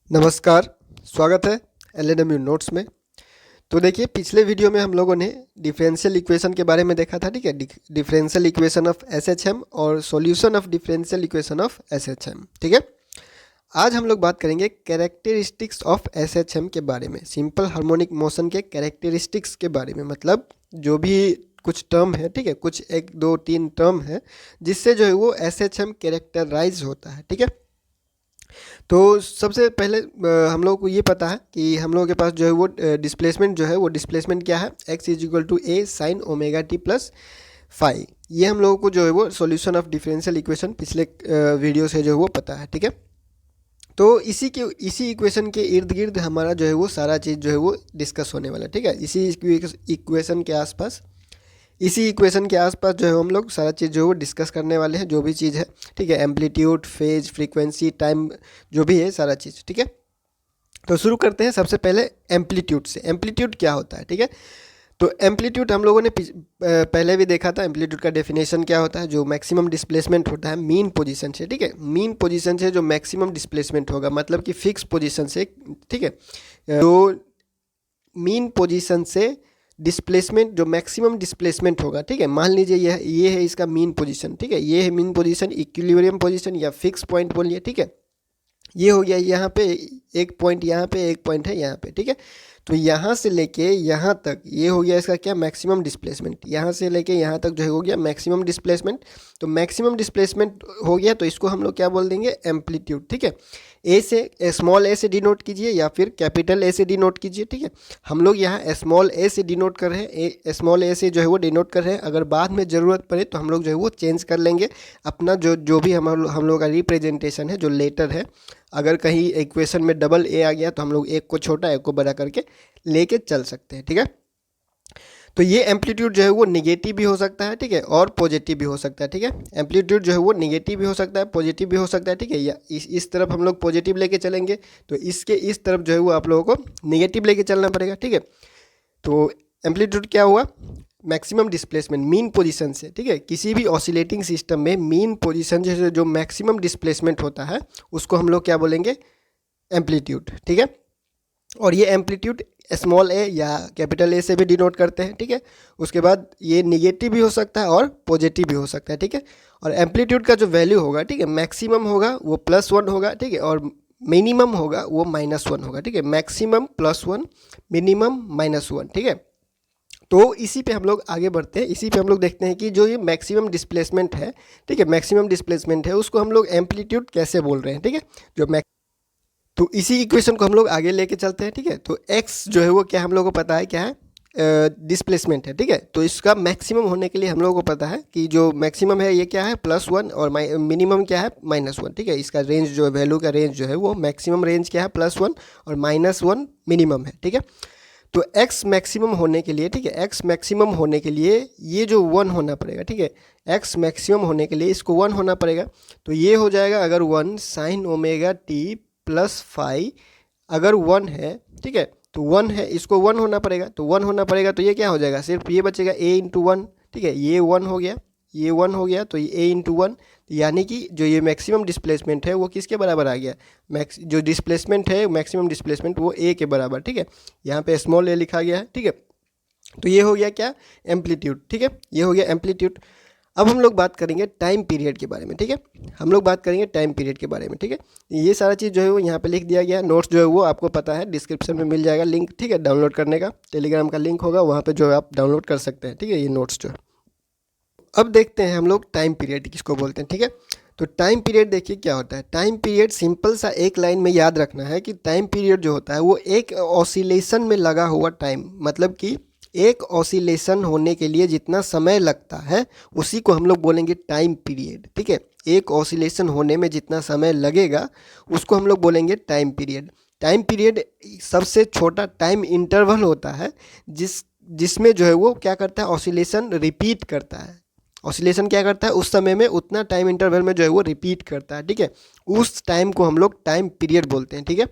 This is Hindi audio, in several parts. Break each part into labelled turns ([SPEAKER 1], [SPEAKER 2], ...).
[SPEAKER 1] नमस्कार, स्वागत है एलएनएमयू नोट्स में। तो देखिए, पिछले वीडियो में हम लोगों ने डिफरेंशियल इक्वेशन के बारे में देखा था, ठीक है। डिफरेंशियल इक्वेशन ऑफ एसएचएम और solution of differential equation of SHM, ठीक है। आज हम लोग बात करेंगे कैरेक्टरिस्टिक्स ऑफ एसएचएम के बारे में, सिंपल हार्मोनिक मोशन के कैरेक्टरिस्टिक्स के बारे में। मतलब जो भी कुछ टर्म है, ठीक है, कुछ एक दो तीन टर्म है जिससे जो है वो एसएचएम कैरेक्टराइज होता है, ठीक है। तो सबसे पहले हम लोग को ये पता है कि हम लोगों के पास जो है वो डिस्प्लेसमेंट जो है वो डिस्प्लेसमेंट क्या है, x is equal to A sine omega T plus phi. ये हम लोगों को जो है वो सॉल्यूशन ऑफ डिफरेंशियल इक्वेशन पिछले वीडियो से जो है वो पता है, ठीक है। तो इसी इक्वेशन के इर्द गिर्द हमारा जो है वो सारा चीज़ जो है वो डिस्कस होने वाला है, ठीक है। इसी इक्वेशन के आसपास इसी इक्वेशन के आसपास जो है हम लोग सारा चीज़ जो है वो डिस्कस करने वाले हैं, जो भी चीज़ है, ठीक है। एम्पलीट्यूड, फेज, फ्रीक्वेंसी, टाइम, जो भी है सारा चीज़, ठीक है। तो शुरू करते हैं सबसे पहले एम्पलीट्यूड से। एम्पलीट्यूड क्या होता है, ठीक है। तो एम्पलीट्यूड हम लोगों ने पहले भी देखा था। एम्पलीट्यूड का डेफिनेशन क्या होता है, जो मैक्सिमम डिस्प्लेसमेंट होता है मीन पोजीशन से, ठीक है। मीन पोजीशन से जो मैक्सिमम डिस्प्लेसमेंट होगा, मतलब कि फिक्स पोजीशन से, ठीक है। तो मीन पोजीशन से डिस्प्लेसमेंट जो मैक्सिमम डिस्प्लेसमेंट होगा, ठीक है। मान लीजिए ये है इसका मीन पोजीशन, ठीक है। ये है मीन पोजीशन, इक्विलिब्रियम पोजीशन या फिक्स पॉइंट बोलिए, ठीक है। ये हो गया यहाँ पे एक पॉइंट, यहाँ पे एक पॉइंट है, यहाँ पे, ठीक है। तो यहाँ से लेके यहाँ तक ये हो गया इसका क्या, मैक्सिमम डिस्प्लेसमेंट। यहाँ से लेके यहाँ तक जो है हो गया मैक्सिमम डिस्प्लेसमेंट। तो मैक्सिमम डिस्प्लेसमेंट हो गया तो इसको हम लोग क्या बोल देंगे, एम्पलीट्यूड, ठीक है। ए से स्मॉल ए से डिनोट कीजिए या फिर कैपिटल ए से डिनोट कीजिए, ठीक है। हम लोग यहाँ स्मॉल ए से डिनोट कर रहे हैं, स्मॉल ए से जो है वो डिनोट कर रहे हैं। अगर बाद में ज़रूरत पड़े तो हम लोग जो है वो चेंज कर लेंगे अपना जो भी हम लोग का रिप्रेजेंटेशन है, जो लेटर है। अगर कहीं इक्वेशन में डबल ए आ गया तो हम लोग एक को छोटा एक को बड़ा करके लेके चल सकते हैं, ठीक है। तो ये एम्पलीट्यूड जो है वो निगेटिव भी हो सकता है, ठीक है, और पॉजिटिव भी हो सकता है, ठीक है। एम्पलीट्यूड जो है वो निगेटिव भी हो सकता है, पॉजिटिव भी हो सकता है, ठीक है। या इस तरफ हम लोग पॉजिटिव लेके चलेंगे तो इसके इस तरफ जो है वो आप लोगों को निगेटिव लेके चलना पड़ेगा, ठीक है। तो एम्पलीट्यूड क्या हुआ, मैक्सिमम डिस्प्लेसमेंट मीन पोजीशन से, ठीक है। किसी भी ऑसिलेटिंग सिस्टम में मीन पोजीशन से जो मैक्सिमम डिस्प्लेसमेंट होता है उसको हम लोग क्या बोलेंगे, एम्पलीट्यूड, ठीक है। और ये एम्पलीट्यूड स्मॉल ए या कैपिटल ए से भी डिनोट करते हैं, ठीक है। उसके बाद ये निगेटिव भी हो सकता है और पॉजिटिव भी हो सकता है, ठीक है। और एम्पलीट्यूड का जो वैल्यू होगा, ठीक है, मैक्सिमम होगा वो +1 होगा, ठीक है, और मिनिमम होगा वो -1 होगा, ठीक है। मैक्सिमम +1, मिनिमम -1, ठीक है। तो इसी पे हम लोग आगे बढ़ते हैं। इसी पे हम लोग देखते हैं कि जो ये मैक्सिमम डिस्प्लेसमेंट है, ठीक है, मैक्सिमम डिस्प्लेसमेंट है उसको हम लोग एम्पलीट्यूड कैसे बोल रहे हैं, ठीक है। जो तो इसी इक्वेशन को हम लोग आगे लेके चलते हैं, ठीक है। तो x जो है वो क्या हम लोगों को पता है क्या है, डिस्प्लेसमेंट है, ठीक है। तो इसका मैक्सिमम होने के लिए हम लोगों को पता है कि जो मैक्सिमम है ये क्या है, +1, और मिनिमम क्या है, -1, ठीक है। इसका रेंज जो है, वैल्यू का रेंज जो है वो मैक्सिमम रेंज क्या है, +1, और -1 मिनिमम है, ठीक है। तो x मैक्सिमम होने के लिए, ठीक है, x मैक्सिमम होने के लिए ये जो 1 होना पड़ेगा, ठीक है। x मैक्सिमम होने के लिए इसको 1 होना पड़ेगा। तो ये हो जाएगा अगर 1 sine omega T plus phi, अगर 1 है, ठीक है, तो 1 है, इसको 1 होना पड़ेगा। तो 1 होना पड़ेगा तो ये क्या हो जाएगा, सिर्फ ये बचेगा a इंटू 1, ठीक है। ये 1 हो गया, ये 1 हो गया, तो ये a इंटू 1, यानी कि जो ये मैक्सिमम डिस्प्लेसमेंट है वो किसके बराबर आ गया, जो डिस्प्लेसमेंट है मैक्सिमम डिस्प्लेसमेंट वो a के बराबर, ठीक है। यहाँ पे स्मॉल a लिखा गया है, ठीक है। तो ये हो गया क्या, एम्पलीट्यूड, ठीक है, ये हो गया एम्पलीट्यूड। अब हम लोग बात करेंगे टाइम पीरियड के बारे में, ठीक है। हम लोग बात करेंगे टाइम पीरियड के बारे में, ठीक है। ये सारा चीज़ जो है वो यहाँ पे लिख दिया गया है। नोट्स जो है वो आपको पता है डिस्क्रिप्शन में मिल जाएगा लिंक, ठीक है, डाउनलोड करने का। टेलीग्राम का लिंक होगा, वहाँ पे जो है आप डाउनलोड कर सकते हैं, ठीक है, ये नोट्स जो है। अब देखते हैं हम लोग टाइम पीरियड किसको बोलते हैं, ठीक है। तो टाइम पीरियड देखिए क्या होता है। टाइम पीरियड सिंपल सा एक लाइन में याद रखना है कि टाइम पीरियड जो होता है वो एक ऑसिलेशन में लगा हुआ टाइम, मतलब कि एक ऑसिलेशन होने के लिए जितना समय लगता है उसी को हम लोग बोलेंगे टाइम पीरियड, ठीक है। एक ऑसिलेशन होने में जितना समय लगेगा उसको हम लोग बोलेंगे टाइम पीरियड। टाइम पीरियड सबसे छोटा टाइम इंटरवल होता है जिसमें जो है वो क्या करता है, ऑसिलेशन रिपीट करता है। ऑसिलेशन क्या करता है, उस समय में उतना टाइम इंटरवल में जो है वो रिपीट करता है, ठीक है। उस टाइम को हम लोग टाइम पीरियड बोलते हैं, ठीक है।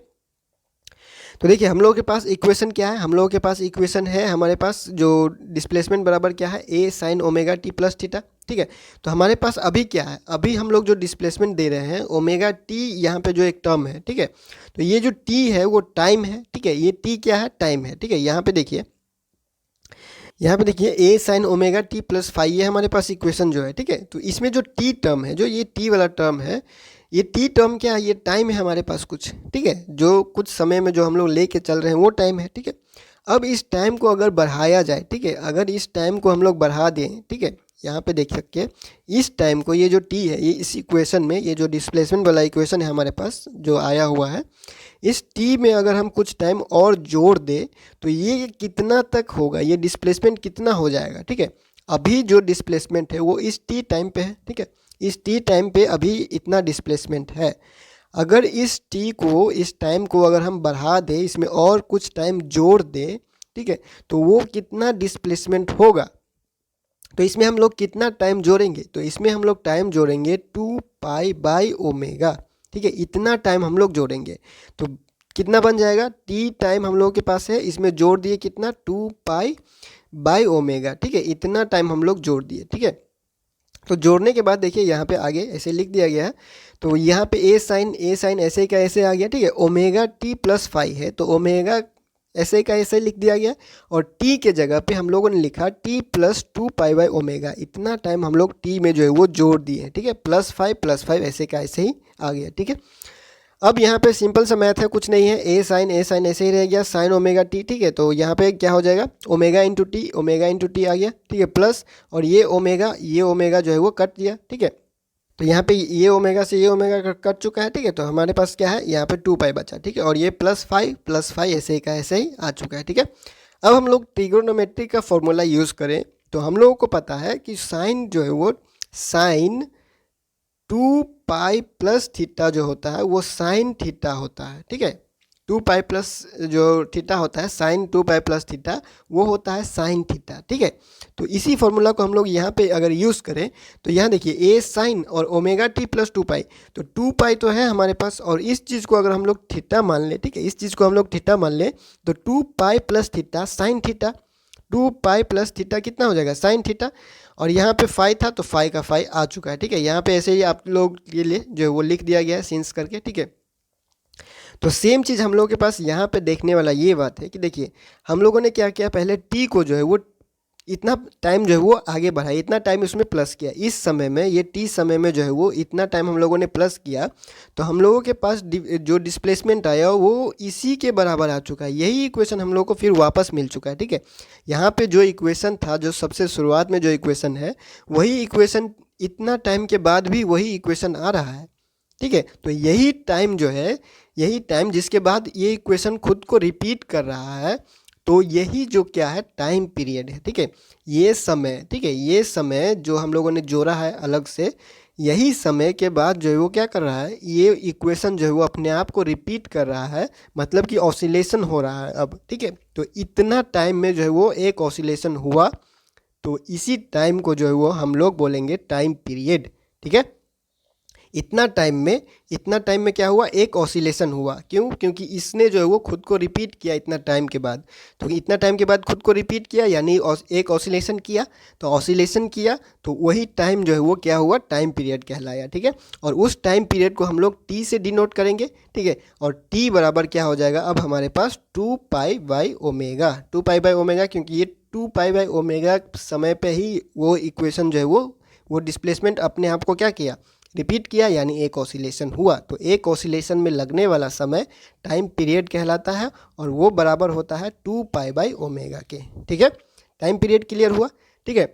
[SPEAKER 1] तो देखिए हम लोगों के पास इक्वेशन क्या है, हम लोगों के पास इक्वेशन है, हमारे पास जो डिस्प्लेसमेंट बराबर क्या है, A sine omega T plus theta. ठीक है, तो हमारे पास अभी क्या है, अभी हम लोग जो डिस्प्लेसमेंट दे रहे हैं ओमेगा टी, यहाँ पे जो एक टर्म है, ठीक है, तो ये जो टी है वो टाइम है। ठीक है, ये टी क्या है, टाइम है। ठीक है, यहाँ पे देखिए, यहाँ पे देखिए A sine omega T plus five, ये हमारे पास इक्वेशन जो है। ठीक है, तो इसमें जो टी टर्म है, जो ये टी वाला टर्म है, ये टी टर्म क्या है, ये टाइम है हमारे पास कुछ। ठीक है, जो कुछ समय में जो हम लोग लेके चल रहे हैं वो टाइम है। ठीक है, अब इस टाइम को अगर बढ़ाया जाए, ठीक है, अगर इस टाइम को हम लोग बढ़ा दें, ठीक है, यहाँ पे देख सकते हैं इस टाइम को, ये जो टी है, ये इस इक्वेशन में, ये जो डिस्प्लेसमेंट वाला इक्वेशन है हमारे पास जो आया हुआ है, इस टी में अगर हम कुछ टाइम और जोड़ दें तो ये कितना तक होगा, ये डिस्प्लेसमेंट कितना हो जाएगा। ठीक है, अभी जो डिस्प्लेसमेंट है वो इस टी टाइम पे है। ठीक है, इस टी टाइम पे अभी इतना डिस्प्लेसमेंट है। अगर इस टी को, इस टाइम को अगर हम बढ़ा दें, इसमें और कुछ टाइम जोड़ दें, ठीक है, तो वो कितना डिस्प्लेसमेंट होगा। तो इसमें हम लोग कितना टाइम जोड़ेंगे, तो इसमें हम लोग टाइम जोड़ेंगे 2 पाई/ओमेगा। ठीक है, इतना टाइम हम लोग जोड़ेंगे तो कितना बन जाएगा, टी टाइम हम लोगों के पास है, इसमें जोड़ दिए कितना, 2 पाई/ओमेगा। ठीक है, इतना टाइम हम लोग जोड़ दिए। ठीक है, तो जोड़ने के बाद देखिए यहाँ पे आगे ऐसे लिख दिया गया है, तो यहाँ पे ए साइन ऐसे का ऐसे आ गया। ठीक है, ओमेगा टी प्लस फाइव है, तो ओमेगा ऐसे का ऐसे लिख दिया गया, और टी के जगह पे हम लोगों ने लिखा टी प्लस 2 पाई/ओमेगा। इतना टाइम हम लोग टी में जो है वो जोड़ दिए। ठीक है, प्लस फाइव ऐसे का ऐसे ही आ गया। ठीक है, अब यहाँ पे सिंपल सा मैथ है, कुछ नहीं है, ए साइन ऐसे ही रह गया, साइन ओमेगा टी। ठीक है, तो यहाँ पे क्या हो जाएगा, ओमेगा इंटू टी आ गया। ठीक है, प्लस, और ये ओमेगा जो है वो कट दिया। ठीक है, तो यहाँ पे ये ओमेगा से ये ओमेगा कट चुका है। ठीक है, तो हमारे पास क्या है, यहाँ पे 2 पाई बचा। ठीक है, और ये प्लस फाइव ऐसे ही का ऐसे ही आ चुका है। ठीक है, अब हम लोग ट्रिगोनोमेट्री का फॉर्मूला यूज़ करें तो हम लोगों को पता है कि साइन जो है वो साइन 2 पाई प्लस थीटा जो होता है वो साइन थीटा होता है। ठीक है, 2 पाई प्लस जो थीटा होता है, साइन 2 पाई प्लस थीटा, वो होता है साइन थीटा। ठीक है, तो इसी फॉर्मूला को हम लोग यहाँ पे अगर यूज़ करें तो यहाँ देखिए ए साइन और ओमेगा टी प्लस 2 पाई, तो 2 पाई तो है हमारे पास, और इस चीज़ को अगर हम लोग थीटा मान लें, ठीक है, इस चीज़ को हम लोग थीटा मान लें, तो 2 pi plus theta sine theta, 2 pi plus theta कितना हो जाएगा, साइन थीटा, और यहाँ पे फाई था तो फाई का फाई आ चुका है। ठीक है, यहाँ पे ऐसे ही आप लोग के लिए जो है वो लिख दिया गया है सिंस करके। ठीक है, तो सेम चीज़ हम लोगों के पास यहाँ पे देखने वाला ये बात है कि देखिए हम लोगों ने क्या किया, पहले टी को जो है वो इतना टाइम जो है वो आगे बढ़ाया, इतना टाइम उसमें प्लस किया, इस समय में, ये टी समय में जो है वो इतना टाइम हम लोगों ने प्लस किया, तो हम लोगों के पास जो डिस्प्लेसमेंट आया वो इसी के बराबर आ चुका है। यही इक्वेशन हम लोग को फिर वापस मिल चुका है। ठीक है, यहाँ पे जो इक्वेशन था, जो सबसे शुरुआत में जो इक्वेशन है, वही इक्वेशन इतना टाइम के बाद भी वही इक्वेशन आ रहा है। ठीक है, तो यही टाइम जो है, यही टाइम जिसके बाद ये इक्वेशन खुद को रिपीट कर रहा है, तो यही जो क्या है, टाइम पीरियड है। ठीक है, ये समय, ठीक है, ये समय जो हम लोगों ने जोड़ा है अलग से, यही समय के बाद जो है वो क्या कर रहा है, ये इक्वेशन जो है वो अपने आप को रिपीट कर रहा है, मतलब कि ऑसिलेशन हो रहा है अब। ठीक है, तो इतना टाइम में जो है वो एक ऑसिलेशन हुआ, तो इसी टाइम को जो है वो हम लोग बोलेंगे टाइम पीरियड। ठीक है, इतना टाइम में क्या हुआ, एक ऑसिलेशन हुआ। क्यों, क्योंकि इसने जो है वो खुद को रिपीट किया इतना टाइम के बाद, तो इतना टाइम के बाद खुद को रिपीट किया यानी एक ऑसिलेशन किया, तो ऑसिलेशन किया तो वही टाइम जो है वो क्या हुआ, टाइम पीरियड कहलाया। ठीक है, और उस टाइम पीरियड को हम लोग टी से डिनोट करेंगे। ठीक है, और टी बराबर क्या हो जाएगा अब हमारे पास 2 पाई/ओमेगा, 2 पाई/ओमेगा, क्योंकि ये 2 पाई/ओमेगा समय पे ही वो इक्वेशन जो है वो डिस्प्लेसमेंट अपने आप को क्या किया, रिपीट किया, यानी एक ऑसिलेशन हुआ। तो एक ऑसिलेशन में लगने वाला समय टाइम पीरियड कहलाता है, और वो बराबर होता है 2 पाई/ओमेगा के। ठीक है, टाइम पीरियड क्लियर हुआ। ठीक है,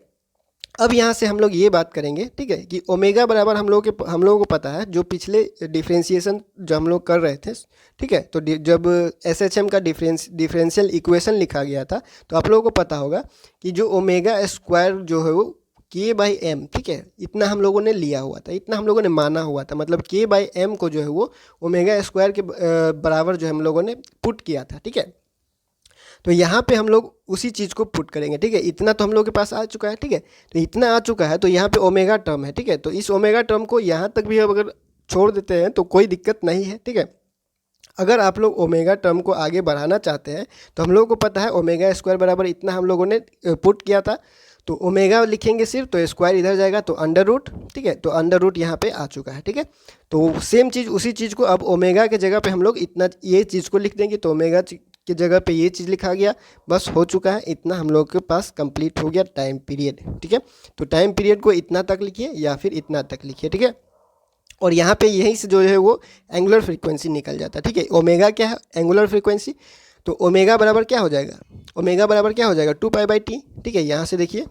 [SPEAKER 1] अब यहाँ से हम लोग ये बात करेंगे, ठीक है, कि ओमेगा बराबर हम लोगों को पता है, जो पिछले डिफ्रेंशिएशन जो हम लोग कर रहे थे। ठीक है, तो जब SHM का डिफरेंशियल इक्वेशन लिखा गया था, तो आप लोगों को पता होगा कि जो ओमेगा स्क्वायर जो है वो K/M, ठीक है, इतना हम लोगों ने लिया हुआ था, इतना हम लोगों ने माना हुआ था, मतलब K/M को जो है वो ओमेगा स्क्वायर के बराबर जो है हम लोगों ने पुट किया था। ठीक है, तो यहाँ पे हम लोग उसी चीज़ को पुट करेंगे। ठीक है, इतना तो हम लोग के पास आ चुका है। ठीक है, तो इतना आ चुका है, तो यहाँ पे ओमेगा टर्म है। ठीक है, तो इस ओमेगा टर्म को यहाँ तक भी अब अगर छोड़ देते हैं तो कोई दिक्कत नहीं है। ठीक है, अगर आप लोग ओमेगा टर्म को आगे बढ़ाना चाहते हैं तो हम लोगों को पता है ओमेगा स्क्वायर बराबर इतना हम लोगों ने पुट किया था, तो ओमेगा लिखेंगे सिर्फ, तो स्क्वायर इधर जाएगा तो अंडर रूट, ठीक है, तो अंडर रूट यहाँ पे आ चुका है, ठीक है। तो सेम चीज़ उसी चीज़ को अब ओमेगा के जगह पे हम लोग इतना ये चीज़ को लिख देंगे, तो ओमेगा की जगह पे ये चीज़ लिखा गया, बस हो चुका है इतना, हम लोग के पास कंप्लीट हो गया टाइम पीरियड, ठीक है। तो टाइम पीरियड को इतना तक लिखिए या फिर इतना तक लिखिए, ठीक है। और यहाँ पे यहीं से जो है वो एंगुलर फ्रीक्वेंसी निकल जाता है, ठीक है। ओमेगा क्या है, एंगुलर फ्रीक्वेंसी, तो ओमेगा बराबर क्या हो जाएगा, ओमेगा बराबर क्या हो जाएगा 2π/t, ठीक है। यहाँ से देखिए,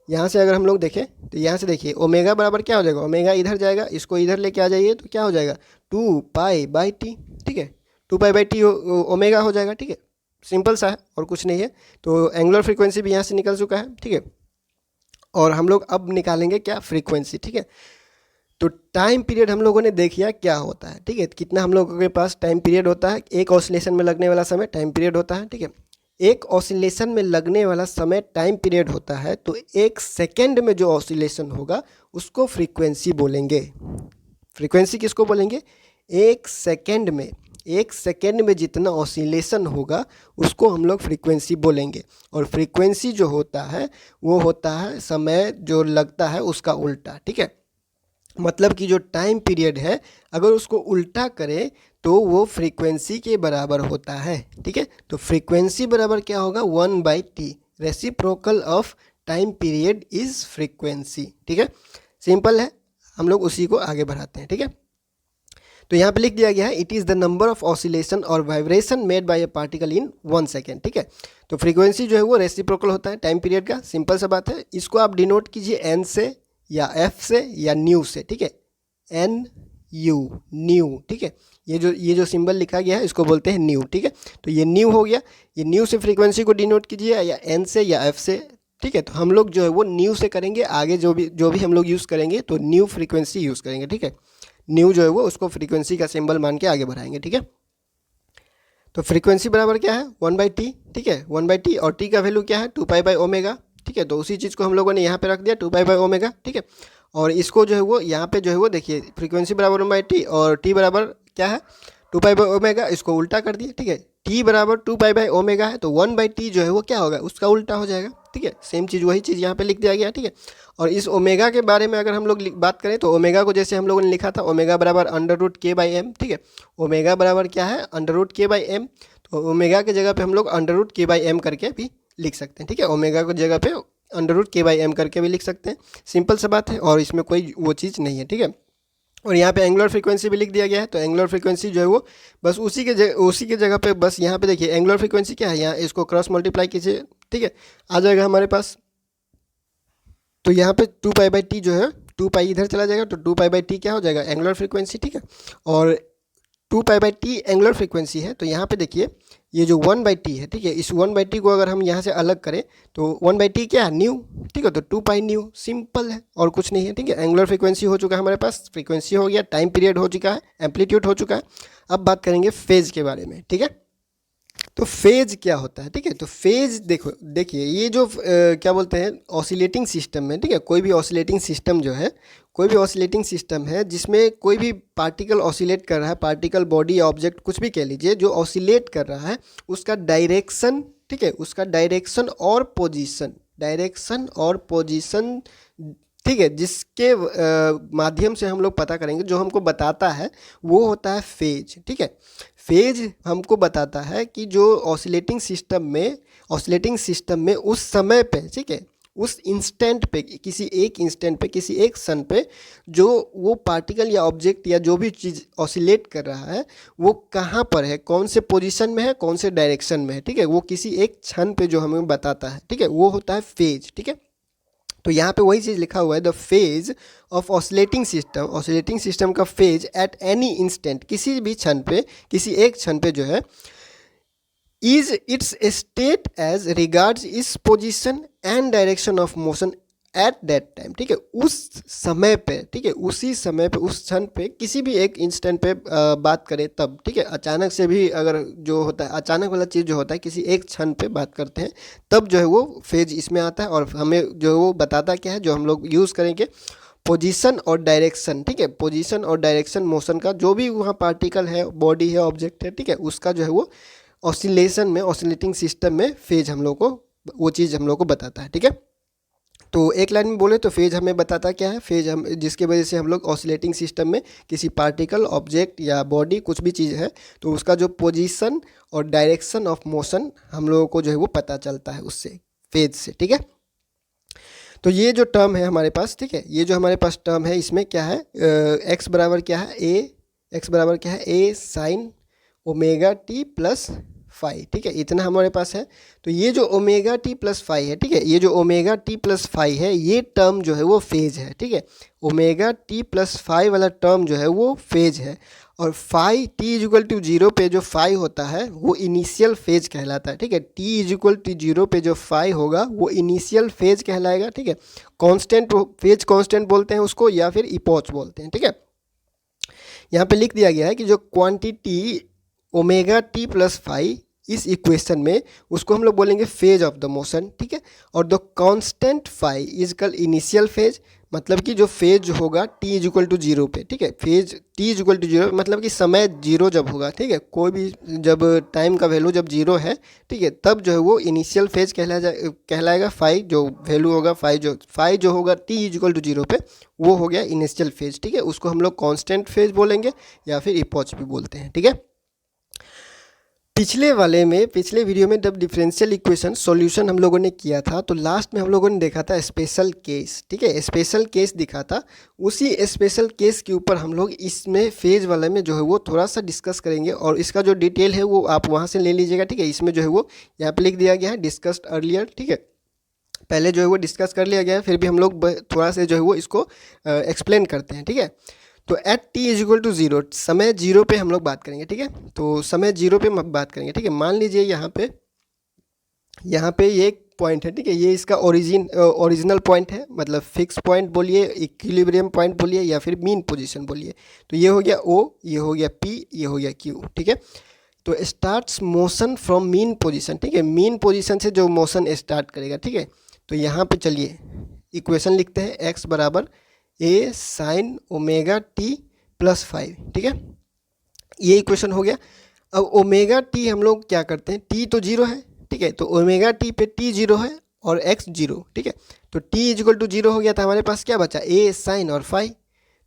[SPEAKER 1] यहाँ से अगर हम लोग देखें तो यहाँ से देखिए ओमेगा बराबर क्या हो जाएगा, ओमेगा इधर जाएगा, इसको इधर लेके आ जाइए तो क्या हो जाएगा 2π/t, ठीक है। 2π/t ओमेगा हो जाएगा, ठीक है। सिंपल सा है और कुछ नहीं है। तो एंगुलर फ्रीक्वेंसी भी यहाँ से निकल चुका है, ठीक है। और हम लोग अब निकालेंगे क्या, फ्रीक्वेंसी, ठीक है। तो टाइम पीरियड हम लोगों ने देख लिया क्या होता है, ठीक है। कितना हम लोगों के पास टाइम पीरियड होता है, एक ऑसिलेशन में लगने वाला समय टाइम पीरियड होता है, ठीक है। एक ऑसिलेशन में लगने वाला समय टाइम पीरियड होता है, तो एक सेकेंड में जो ऑसिलेशन होगा उसको फ्रीक्वेंसी बोलेंगे। फ्रीक्वेंसी किसको बोलेंगे, एक सेकेंड में, एक सेकेंड में जितना ऑसिलेशन होगा उसको हम लोग फ्रीक्वेंसी बोलेंगे। और फ्रीक्वेंसी जो होता है वो होता है समय जो लगता है उसका उल्टा, ठीक है। मतलब कि जो टाइम पीरियड है अगर उसको उल्टा करें तो वो फ्रीक्वेंसी के बराबर होता है, ठीक है। तो फ्रीक्वेंसी बराबर क्या होगा 1/t, reciprocal of time period is frequency, ठीक है। सिंपल है, हम लोग उसी को आगे बढ़ाते हैं, ठीक है। तो यहाँ पे लिख दिया गया है it is the number of oscillation और vibration made by a particle in 1 second, ठीक है। तो फ्रीक्वेंसी जो है वो रेसिप्रोकल होता है टाइम पीरियड का, सिंपल सा बात है। इसको आप डिनोट कीजिए एन से या एफ से या न्यू से, ठीक है, एन यू, न्यू, ठीक है। ये जो सिंबल लिखा गया है इसको बोलते हैं न्यू, ठीक है। तो ये न्यू हो गया, ये न्यू से फ्रीक्वेंसी को डिनोट कीजिए या एन से या एफ से, ठीक है। तो हम लोग जो है वो न्यू से करेंगे, आगे जो भी हम लोग यूज़ करेंगे तो न्यू फ्रीक्वेंसी यूज़ करेंगे, ठीक है। न्यू जो है वो उसको फ्रीक्वेंसी का सिंबल मान के आगे बढ़ाएंगे, ठीक है। तो फ्रीक्वेंसी बराबर क्या है 1/t, ठीक है, 1/t, और t का वैल्यू क्या है 2π/ω, ठीक है। तो उसी चीज़ को हम लोगों ने यहाँ पे रख दिया 2π/ω, ठीक है। और इसको जो है वो यहाँ पे जो है वो देखिए फ्रीक्वेंसी बराबर 1/t और t बराबर क्या है 2π/ω, इसको उल्टा कर दिया, ठीक है। t बराबर 2π/ω है तो 1/t जो है वो क्या होगा, उसका उल्टा हो जाएगा, ठीक है। सेम चीज़ वही चीज़ यहाँ पे लिख दिया गया, ठीक है। और इस ओमेगा के बारे में अगर हम लोग बात करें तो ओमेगा को जैसे हम लोगों ने लिखा था ओमेगा बराबर √k/m, ठीक है। ओमेगा बराबर क्या है √k/m, तो ओमेगा के जगह पे हम लोग √k/m करके भी लिख सकते हैं, ठीक है। ओमेगा की जगह पे √k/m करके भी लिख सकते हैं, सिंपल सा बात है और इसमें कोई वो चीज़ नहीं है, ठीक है। और यहाँ पे एंगुलर फ्रीक्वेंसी भी लिख दिया गया है, तो एंगुलर फ्रीक्वेंसी जो है वो बस उसी के जगह पे बस यहाँ पे देखिए एंगुलर फ्रीक्वेंसी क्या है, यहाँ इसको क्रॉस मल्टीप्लाई कीजिए, ठीक है, आ जाएगा हमारे पास। तो यहाँ पे 2π/t जो है 2π इधर चला जाएगा तो 2π/t क्या हो जाएगा एंगुलर फ्रीक्वेंसी, ठीक है। और 2π/t एंगुलर फ्रीक्वेंसी है, तो यहाँ पे देखिए ये जो 1/t है, ठीक है, इस 1/t को अगर हम यहाँ से अलग करें तो 1/t क्या है न्यू, ठीक है। तो 2π न्यू, सिंपल है और कुछ नहीं है, ठीक है। एंगुलर फ्रीक्वेंसी हो चुका है हमारे पास, फ्रीक्वेंसी हो गया, टाइम पीरियड हो चुका है, एम्पलीट्यूड हो चुका है। अब बात करेंगे फेज के बारे में, ठीक है। तो फेज क्या होता है, ठीक है। तो फेज देखिए ये जो क्या बोलते हैं ऑसिलेटिंग सिस्टम में, ठीक है, कोई भी ऑसिलेटिंग सिस्टम जो है, कोई भी ऑसिलेटिंग सिस्टम है जिसमें कोई भी पार्टिकल ऑसिलेट कर रहा है, पार्टिकल बॉडी ऑब्जेक्ट कुछ भी कह लीजिए, जो ऑसिलेट कर रहा है उसका डायरेक्शन, ठीक है, उसका डायरेक्शन और पोजीशन, डायरेक्शन और पोजीशन, ठीक है, जिसके माध्यम से हम लोग पता करेंगे, जो हमको बताता है वो होता है फेज, ठीक है। फेज हमको बताता है कि जो ऑसिलेटिंग सिस्टम में उस समय पे, ठीक है, उस इंस्टेंट पे, किसी एक इंस्टेंट पे, किसी एक क्षण पे जो वो पार्टिकल या ऑब्जेक्ट या जो भी चीज़ ऑसिलेट कर रहा है वो कहाँ पर है, कौन से पोजीशन में है, कौन से डायरेक्शन में है, ठीक है, वो किसी एक क्षण पे जो हमें बताता है, ठीक है, वो होता है फेज, ठीक है। तो यहाँ पे वही चीज़ लिखा हुआ है the phase of oscillating system का फेज एट एनी इंस्टेंट, किसी भी क्षण पे, किसी एक क्षण पे जो है is its state as regards its position and direction of motion at that time, ठीक है, उस समय पे, ठीक है, उसी समय पे, उस क्षण पे, किसी भी एक इंस्टेंट पे बात करें तब, ठीक है, अचानक से भी अगर जो होता है, अचानक वाला चीज़ जो होता है, किसी एक क्षण पे बात करते हैं तब जो है वो फेज इसमें आता है। और हमें जो है वो बताता क्या है, जो हम लोग यूज़ करेंगे पोजीशन और डायरेक्शन, ठीक है, पोजीशन और डायरेक्शन मोशन का, जो भी वहाँ पार्टिकल है, बॉडी है, ऑब्जेक्ट है, ठीक है, उसका जो है वो ऑसिलेशन में, ऑसिलेटिंग सिस्टम में फेज हम लोग को, वो चीज़ हम लोग को बताता है, ठीक है। तो एक लाइन में बोले तो फेज हमें बताता क्या है, फेज हम, जिसके वजह से हम लोग ऑसिलेटिंग सिस्टम में किसी पार्टिकल, ऑब्जेक्ट या बॉडी कुछ भी चीज़ है तो उसका जो पोजीशन और डायरेक्शन ऑफ मोशन हम लोगों को जो है वो पता चलता है उससे, फेज से, ठीक है। तो ये जो टर्म है हमारे पास, ठीक है, ये जो हमारे पास टर्म है इसमें क्या है, एक्स बराबर क्या है, एक्स बराबर क्या है, A sine omega T plus phi, ठीक है, इतना हमारे पास है। तो ये जो ओमेगा टी प्लस फाई है, ठीक है, ये जो ओमेगा टी प्लस फाई है, ये टर्म जो है वो फेज है, ठीक है, ओमेगा टी प्लस फाई वाला टर्म जो है वो फेज है। और phi T is equal to zero पे जो फाई होता है वो इनिशियल फेज कहलाता है, ठीक है, टी इजिकल टू जीरो पे जो फाई होगा वो इनिशियल फेज कहलाएगा, ठीक है, कांस्टेंट फेज, कांस्टेंट बोलते हैं उसको, या फिर इपोच बोलते हैं, ठीक है। यहाँ पे लिख दिया गया है कि जो quantity omega T plus phi इस इक्वेशन में, उसको हम लोग बोलेंगे फेज ऑफ द मोशन, ठीक है। और the constant phi is call initial phase, मतलब कि जो फेज होगा T is equal to zero पे, ठीक है, phase T is equal to zero, मतलब कि समय जीरो जब होगा, ठीक है, कोई भी जब टाइम का वैल्यू जब जीरो है, ठीक है, तब जो है वो इनिशियल फेज कहलाएगा। फाई जो वैल्यू होगा, फाई जो होगा T is equal to zero पे, वो हो गया इनिशियल फेज, ठीक है, उसको हम लोग कांस्टेंट फेज बोलेंगे या फिर इपोच भी बोलते हैं, ठीक है। पिछले वीडियो में जब डिफरेंशियल इक्वेशन सॉल्यूशन हम लोगों ने किया था तो लास्ट में हम लोगों ने देखा था स्पेशल केस, ठीक है, स्पेशल केस दिखा था। उसी स्पेशल केस के ऊपर हम लोग इसमें फेज वाले में जो है वो थोड़ा सा डिस्कस करेंगे, और इसका जो डिटेल है वो आप वहाँ से ले लीजिएगा, ठीक है। इसमें जो है वो यहाँ पे लिख दिया गया है डिस्कस्ड अर्लियर, ठीक है, पहले जो है वो डिस्कस कर लिया गया है, फिर भी हम लोग थोड़ा से जो है वो इसको एक्सप्लेन करते हैं, ठीक है। तो at T is equal to zero, समय जीरो पे हम लोग बात करेंगे, ठीक है, तो समय जीरो पे बात करेंगे, ठीक है। मान लीजिए यहाँ पे ये एक पॉइंट है, ठीक है, ये इसका ओरिजिनल पॉइंट है, मतलब फिक्स पॉइंट बोलिए, इक्विलिब्रियम पॉइंट बोलिए, या फिर मीन पोजीशन बोलिए। तो ये हो गया ओ, ये हो गया पी, ये हो गया क्यू, ठीक है। तो starts motion from mean position, ठीक है, मीन पोजीशन से जो मोशन स्टार्ट करेगा, ठीक है। तो यहाँ पे चलिए इक्वेशन लिखते हैं, एक्स बराबर A sine omega T plus five, ठीक है, ये इक्वेशन हो गया। अब ओमेगा टी हम लोग क्या करते हैं, टी तो जीरो है, ठीक है, तो ओमेगा टी पे टी जीरो है और एक्स जीरो, ठीक है, तो T is equal to zero हो गया था, हमारे पास क्या बचा, ए साइन और फाई,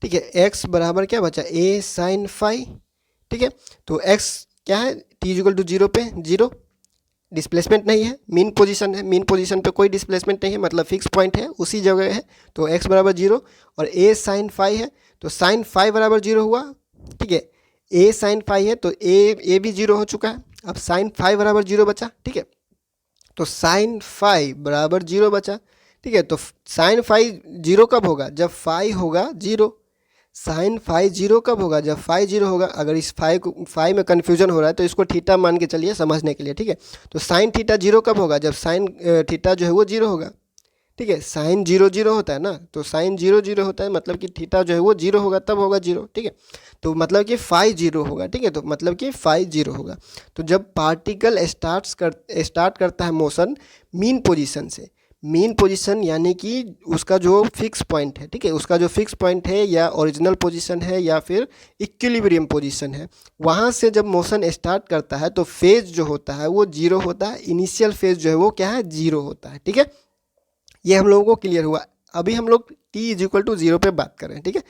[SPEAKER 1] ठीक है, एक्स बराबर क्या बचा, ए साइन फाई, ठीक है। तो एक्स क्या है, T is equal to zero पे जीरो, डिस्प्लेसमेंट नहीं है, मीन पोजीशन है, मीन पोजीशन पे कोई डिस्प्लेसमेंट नहीं है, मतलब फिक्स पॉइंट है, उसी जगह है, तो x बराबर जीरो, और a साइन फाई है, तो साइन फाई बराबर जीरो हुआ, ठीक है, a साइन फाई है तो a भी जीरो हो चुका है, अब साइन फाई बराबर जीरो बचा, ठीक है, तो साइन फाई बराबर जीरो बचा, ठीक है। तो साइन फाई जीरो कब होगा, जब फाई होगा जीरो, साइन फाई जीरो कब होगा, जब फाई जीरो होगा। अगर इस फाई में कन्फ्यूजन हो रहा है तो इसको थीटा मान के चलिए समझने के लिए, ठीक है। तो साइन थीटा जीरो कब होगा, जब साइन थीटा जो है वो जीरो होगा, ठीक है, साइन जीरो जीरो होता है ना, तो साइन जीरो जीरो होता है, मतलब कि थीटा जो है वो जीरो होगा, तब होगा जीरो, ठीक है। तो मतलब कि फाई जीरो होगा, ठीक है, तो मतलब कि फाई जीरो होगा। तो जब पार्टिकल स्टार्ट करता है मोशन मीन पोजीशन से, मीन पोजीशन यानी कि उसका जो फिक्स पॉइंट है, ठीक है, उसका जो फिक्स पॉइंट है या ओरिजिनल पोजीशन है या फिर इक्विलिब्रियम पोजीशन है, वहाँ से जब मोशन स्टार्ट करता है तो फेज जो होता है वो जीरो होता है, इनिशियल फेज जो है वो क्या है, जीरो होता है, ठीक है। ये हम लोगों को क्लियर हुआ। अभी हम लोग T is equal to zero पे बात कर रहे हैं, ठीक है।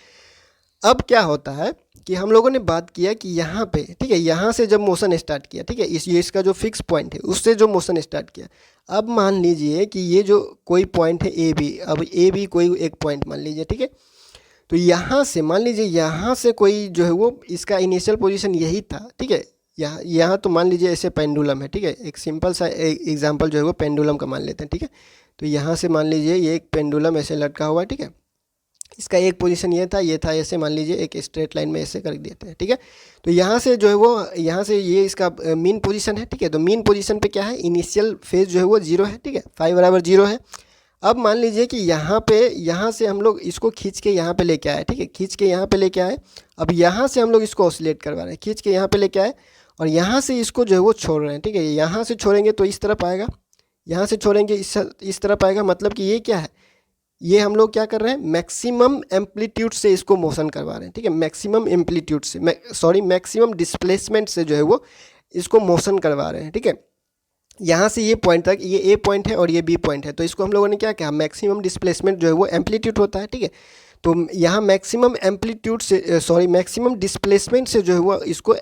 [SPEAKER 1] अब क्या होता है कि हम लोगों ने बात किया कि यहाँ पे, ठीक है, यहाँ से जब मोशन स्टार्ट किया, ठीक है, ये इसका जो फिक्स पॉइंट है उससे जो मोशन स्टार्ट किया। अब मान लीजिए कि ये जो कोई पॉइंट है ए बी, अब ए बी कोई एक पॉइंट मान लीजिए, ठीक है। तो यहाँ से मान लीजिए यहाँ से कोई जो है वो इसका इनिशियल पोजीशन यही था, ठीक है। यहाँ तो मान लीजिए ऐसे पेंडुलम है, ठीक है, एक सिंपल सा एग्जाम्पल जो है वो पेंडुलम का मान लेते हैं, ठीक है। तो यहाँ से मान लीजिए ये एक पेंडुलम ऐसे लटका हुआ है, ठीक है, इसका एक पोजीशन ये था, ऐसे मान लीजिए एक स्ट्रेट लाइन में ऐसे कर देते हैं, ठीक है। तो यहाँ से जो है वो, यहाँ से ये इसका मीन पोजीशन है, ठीक है, तो मीन पोजीशन पे क्या है, इनिशियल फेज जो है वो जीरो है, ठीक है, फाई बराबर जीरो है। अब मान लीजिए कि यहाँ से हम लोग इसको खींच के यहाँ पे लेके आए, ठीक है, खींच के यहाँ पे लेके आए। अब यहाँ से हम लोग इसको ऑसिलेट करवा रहे हैं, खींच के यहाँ पे लेके आए, और यहाँ से इसको जो है वो छोड़ रहे हैं, ठीक है। यहाँ से छोड़ेंगे तो इस तरफ आएगा, यहाँ से छोड़ेंगे इस तरफ आएगा, मतलब कि ये क्या है, ये हम लोग क्या कर रहे हैं, मैक्सिमम एम्पलीट्यूड से इसको मोशन करवा रहे हैं, ठीक है, मैक्सिमम एम्पलीट्यूड से, मैक्सिमम डिस्प्लेसमेंट से जो है वो इसको मोशन करवा रहे हैं, ठीक है। यहाँ से ये पॉइंट तक, ये ए पॉइंट है और ये बी पॉइंट है, तो इसको हम लोगों ने क्या कहा, मैक्सिमम डिस्प्लेसमेंट जो है वो एम्पलीट्यूड होता है, ठीक है। तो यहाँ मैक्सिमम एम्पलीट्यूड से मैक्सिमम डिस्प्लेसमेंट से जो है वो इसको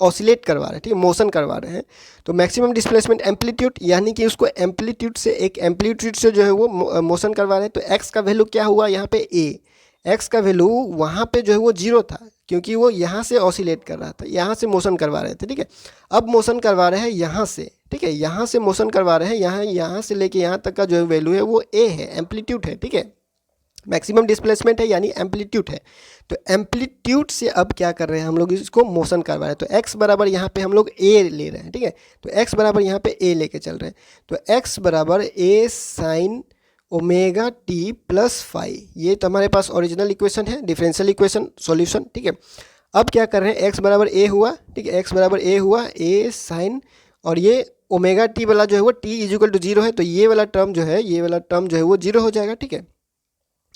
[SPEAKER 1] ऑसिलेट करवा रहे हैं, ठीक है, मोशन करवा रहे हैं। तो मैक्सिमम डिस्प्लेसमेंट एम्पलीट्यूड, यानी कि उसको एम्पलीट्यूड से, एक एम्पलीट्यूड से जो है वो मोशन करवा रहे हैं। तो एक्स का वैल्यू क्या हुआ यहाँ पे ए, एक्स का वैल्यू वहाँ पे जो है वो 0 था, क्योंकि वो यहाँ से ऑसिलेट कर रहा था, यहाँ से मोशन करवा रहे थे, ठीक है। अब मोशन करवा रहे हैं यहाँ से, ठीक है, यहाँ से मोशन करवा रहे हैं, यहाँ से लेके यहाँ तक का जो वैल्यू है वो ए है, एम्पलीट्यूड है, ठीक है, मैक्सिमम डिस्प्लेसमेंट है यानी एम्पलीट्यूड है। तो एम्पलीट्यूड से अब क्या कर रहे हैं हम लोग, इसको मोशन करवा रहे हैं। तो x बराबर यहाँ पे हम लोग a ले रहे हैं, ठीक है, तो x बराबर यहाँ पे a लेके चल रहे हैं। तो x बराबर a sine omega T plus phi, ये तो हमारे पास ओरिजिनल इक्वेशन है, डिफरेंशियल इक्वेशन सॉल्यूशन, ठीक है। अब क्या कर रहे हैं, x बराबर a हुआ, ठीक है, x बराबर a हुआ, a साइन, और ये ओमेगा टी वाला जो है वो t इज इक्वल टू 0 है, तो ये वाला टर्म जो है, ये वाला टर्म जो है वो 0 हो जाएगा, ठीक है।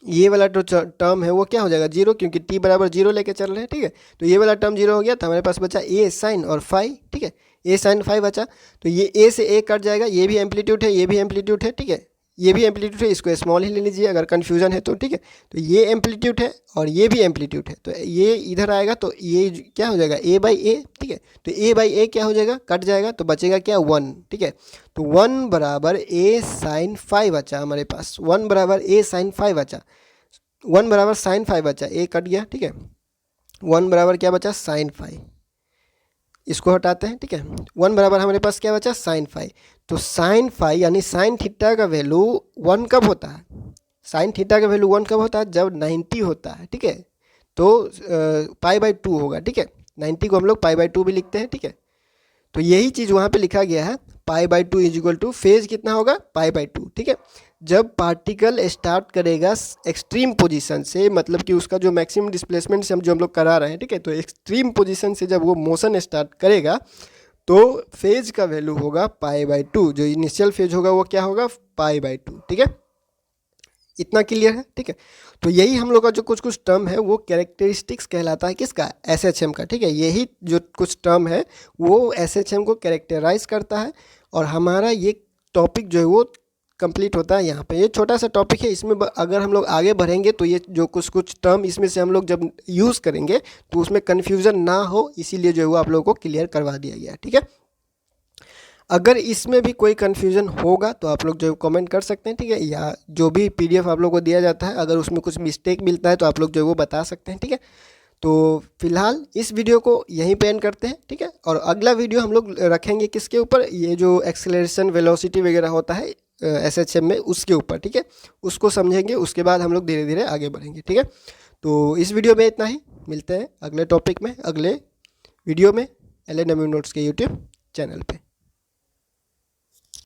[SPEAKER 1] ये वाला जो टर्म है वो क्या हो जाएगा, 0, क्योंकि t बराबर 0 लेके चल रहे हैं, ठीक है। तो ये वाला टर्म 0 हो गया, तो हमारे पास बचा a साइन और फाई, ठीक है, a साइन फाई बचा। तो ये a से a कट जाएगा, ये भी एम्पलीट्यूड है, ये भी एम्पलीट्यूड है, ठीक है, ये भी एम्पलीट्यूड है, इसको स्मॉल ही ले लीजिए अगर कन्फ्यूजन है तो, ठीक है। तो ये एम्पलीट्यूड है और ये भी एम्पलीट्यूड है, तो ये इधर आएगा, तो ये क्या हो जाएगा, a बाई ए, ठीक है। तो a बाई ए क्या हो जाएगा, कट जाएगा, तो बचेगा क्या, 1, ठीक है। तो 1 बराबर a साइन फाई बचा हमारे पास, 1 बराबर a साइन फाई बचा, 1 बराबर साइन फाई बचा, ए कट गया, ठीक है। 1 बराबर क्या बचा, साइन फाई, इसको हटाते हैं, ठीक है। 1 बराबर हमारे पास क्या बचा, साइन फाई। तो साइन फाई यानी साइन थीटा का वैल्यू 1 कब होता है, साइन थीटा का वैल्यू 1 कब होता है, जब 90 होता है, ठीक है। तो पाई बाई 2 होगा, ठीक है, 90 को हम लोग पाई बाई 2 भी लिखते हैं, ठीक है। तो यही चीज़ वहाँ पे लिखा गया है, pi by 2 is equal two phase कितना होगा, पाई बाई 2, ठीक है। जब पार्टिकल स्टार्ट करेगा एक्सट्रीम पोजीशन से, मतलब कि उसका जो मैक्सिमम डिस्प्लेसमेंट से हम लोग करा रहे हैं, ठीक है, तो एक्सट्रीम पोजीशन से जब वो मोशन स्टार्ट करेगा तो फेज का वैल्यू होगा पाई बाई 2, जो इनिशियल फेज होगा वो क्या होगा, पाई बाई 2, ठीक है। इतना क्लियर है, ठीक है। तो यही हम लोग का जो कुछ कुछ टर्म है वो कैरेक्टरिस्टिक्स कहलाता है, किसका, एसएचएम का, ठीक है। यही जो कुछ टर्म है वो एसएचएम को कैरेक्टराइज करता है, और हमारा ये टॉपिक जो है वो कंप्लीट होता है यहाँ पे। ये छोटा सा टॉपिक है, इसमें अगर हम लोग आगे बढ़ेंगे तो ये जो कुछ कुछ टर्म इसमें से हम लोग जब यूज़ करेंगे तो उसमें कन्फ्यूज़न ना हो, इसीलिए जो है वो आप लोगों को क्लियर करवा दिया गया, ठीक है। अगर इसमें भी कोई कन्फ्यूज़न होगा तो आप लोग जो कमेंट कर सकते हैं, ठीक है, या जो भी पीडीएफ आप लोग को दिया जाता है अगर उसमें कुछ मिस्टेक मिलता है तो आप लोग जो है वो बता सकते हैं, ठीक है। तो फिलहाल इस वीडियो को यहीं पे एंड करते हैं, ठीक है। और अगला वीडियो हम लोग रखेंगे किसके ऊपर, ये जो एक्सेलरेशन वेलोसिटी वगैरह होता है एसएचएम में, उसके ऊपर, ठीक है, उसको समझेंगे, उसके बाद हम लोग धीरे धीरे आगे बढ़ेंगे, ठीक है। तो इस वीडियो में इतना ही, मिलते हैं अगले टॉपिक में, अगले वीडियो में, LNMU नोट्स के यूट्यूब चैनल पे।